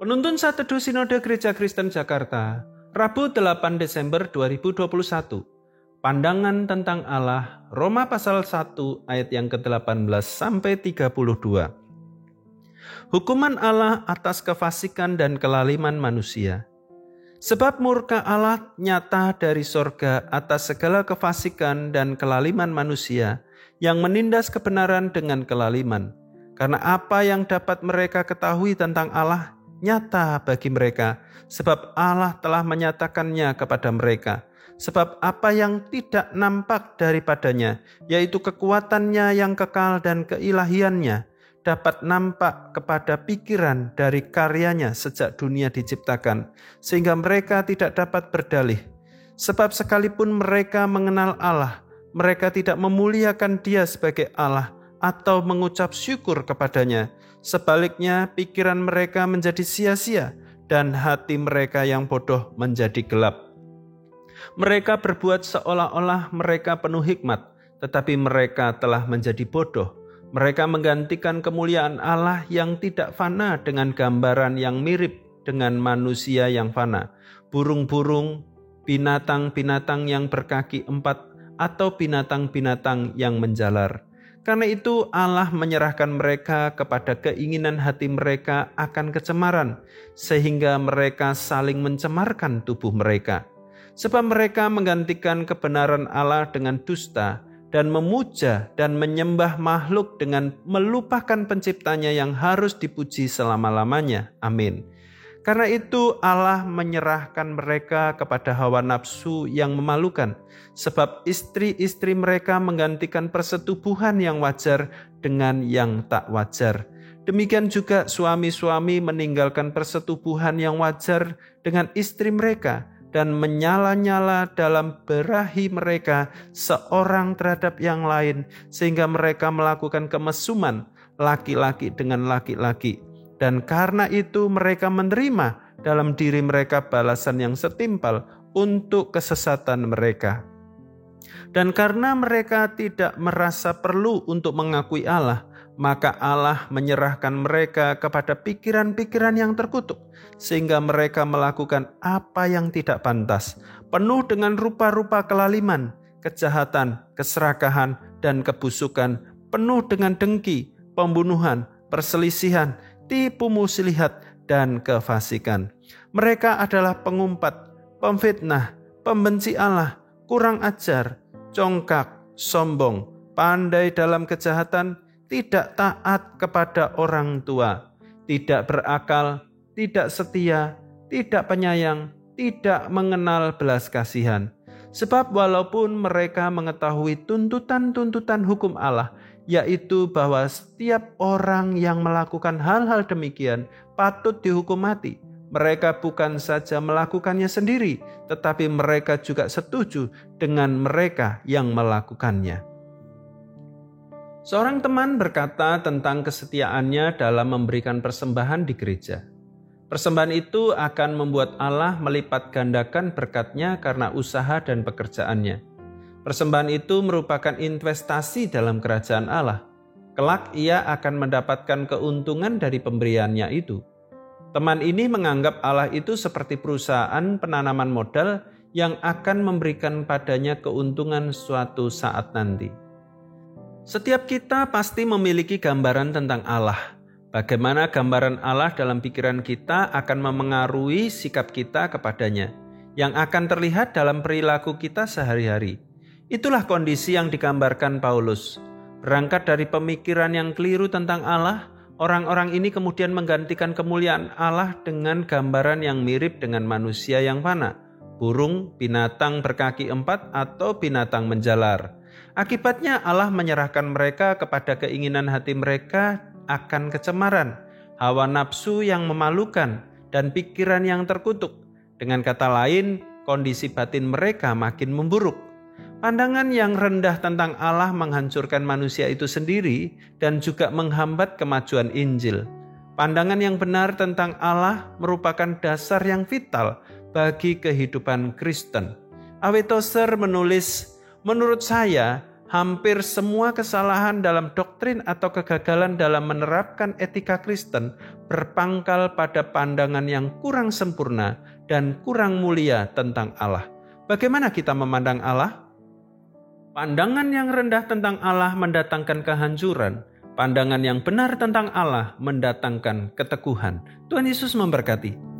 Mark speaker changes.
Speaker 1: Penuntun Saat Teduh Sinode Gereja Kristen Jakarta, Rabu 8 Desember 2021. Pandangan tentang Allah, Roma pasal 1 ayat yang ke-18 sampai 32. Hukuman Allah atas kefasikan dan kelaliman manusia. Sebab murka Allah nyata dari sorga atas segala kefasikan dan kelaliman manusia yang menindas kebenaran dengan kelaliman. Karena apa yang dapat mereka ketahui tentang Allah nyata bagi mereka, sebab Allah telah menyatakannya kepada mereka. Sebab apa yang tidak nampak daripadanya, yaitu kekuatannya yang kekal dan keilahiannya, dapat nampak kepada pikiran dari karyanya sejak dunia diciptakan, sehingga mereka tidak dapat berdalih. Sebab sekalipun mereka mengenal Allah, mereka tidak memuliakan Dia sebagai Allah atau mengucap syukur kepadanya. Sebaliknya, pikiran mereka menjadi sia-sia dan hati mereka yang bodoh menjadi gelap. Mereka berbuat seolah-olah mereka penuh hikmat, tetapi mereka telah menjadi bodoh. Mereka menggantikan kemuliaan Allah yang tidak fana dengan gambaran yang mirip dengan manusia yang fana, burung-burung, binatang-binatang yang berkaki 4, atau binatang-binatang yang menjalar. Karena itu Allah menyerahkan mereka kepada keinginan hati mereka akan kecemaran, sehingga mereka saling mencemarkan tubuh mereka. Sebab mereka menggantikan kebenaran Allah dengan dusta, dan memuja dan menyembah makhluk dengan melupakan penciptanya yang harus dipuji selama-lamanya. Amin. Karena itu Allah menyerahkan mereka kepada hawa nafsu yang memalukan, sebab istri-istri mereka menggantikan persetubuhan yang wajar dengan yang tak wajar. Demikian juga suami-suami meninggalkan persetubuhan yang wajar dengan istri mereka dan menyala-nyala dalam berahi mereka seorang terhadap yang lain, sehingga mereka melakukan kemesuman laki-laki dengan laki-laki. Dan karena itu mereka menerima dalam diri mereka balasan yang setimpal untuk kesesatan mereka. Dan karena mereka tidak merasa perlu untuk mengakui Allah, maka Allah menyerahkan mereka kepada pikiran-pikiran yang terkutuk, sehingga mereka melakukan apa yang tidak pantas, penuh dengan rupa-rupa kelaliman, kejahatan, keserakahan, dan kebusukan, penuh dengan dengki, pembunuhan, perselisihan, tipu muslihat, dan kefasikan. Mereka adalah pengumpat, pemfitnah, pembenci Allah, kurang ajar, congkak, sombong, pandai dalam kejahatan, tidak taat kepada orang tua, tidak berakal, tidak setia, tidak penyayang, tidak mengenal belas kasihan. Sebab walaupun mereka mengetahui tuntutan-tuntutan hukum Allah, yaitu bahwa setiap orang yang melakukan hal-hal demikian patut dihukum mati, mereka bukan saja melakukannya sendiri, tetapi mereka juga setuju dengan mereka yang melakukannya. Seorang teman berkata tentang kesetiaannya dalam memberikan persembahan di gereja. Persembahan itu akan membuat Allah melipat gandakan berkat-Nya karena usaha dan pekerjaannya. Persembahan itu merupakan investasi dalam kerajaan Allah. Kelak ia akan mendapatkan keuntungan dari pemberiannya itu. Teman ini menganggap Allah itu seperti perusahaan penanaman modal yang akan memberikan padanya keuntungan suatu saat nanti. Setiap kita pasti memiliki gambaran tentang Allah. Bagaimana gambaran Allah dalam pikiran kita akan memengaruhi sikap kita kepadanya, yang akan terlihat dalam perilaku kita sehari-hari. Itulah kondisi yang digambarkan Paulus. Berangkat dari pemikiran yang keliru tentang Allah, orang-orang ini kemudian menggantikan kemuliaan Allah dengan gambaran yang mirip dengan manusia yang fana, burung, binatang berkaki 4, atau binatang menjalar. Akibatnya Allah menyerahkan mereka kepada keinginan hati mereka akan kecemaran, hawa nafsu yang memalukan, dan pikiran yang terkutuk. Dengan kata lain, kondisi batin mereka makin memburuk. Pandangan yang rendah tentang Allah menghancurkan manusia itu sendiri dan juga menghambat kemajuan Injil. Pandangan yang benar tentang Allah merupakan dasar yang vital bagi kehidupan Kristen. A.W. Tozer menulis, menurut saya, hampir semua kesalahan dalam doktrin atau kegagalan dalam menerapkan etika Kristen berpangkal pada pandangan yang kurang sempurna dan kurang mulia tentang Allah. Bagaimana kita memandang Allah? Pandangan yang rendah tentang Allah mendatangkan kehancuran. Pandangan yang benar tentang Allah mendatangkan keteguhan. Tuhan Yesus memberkati.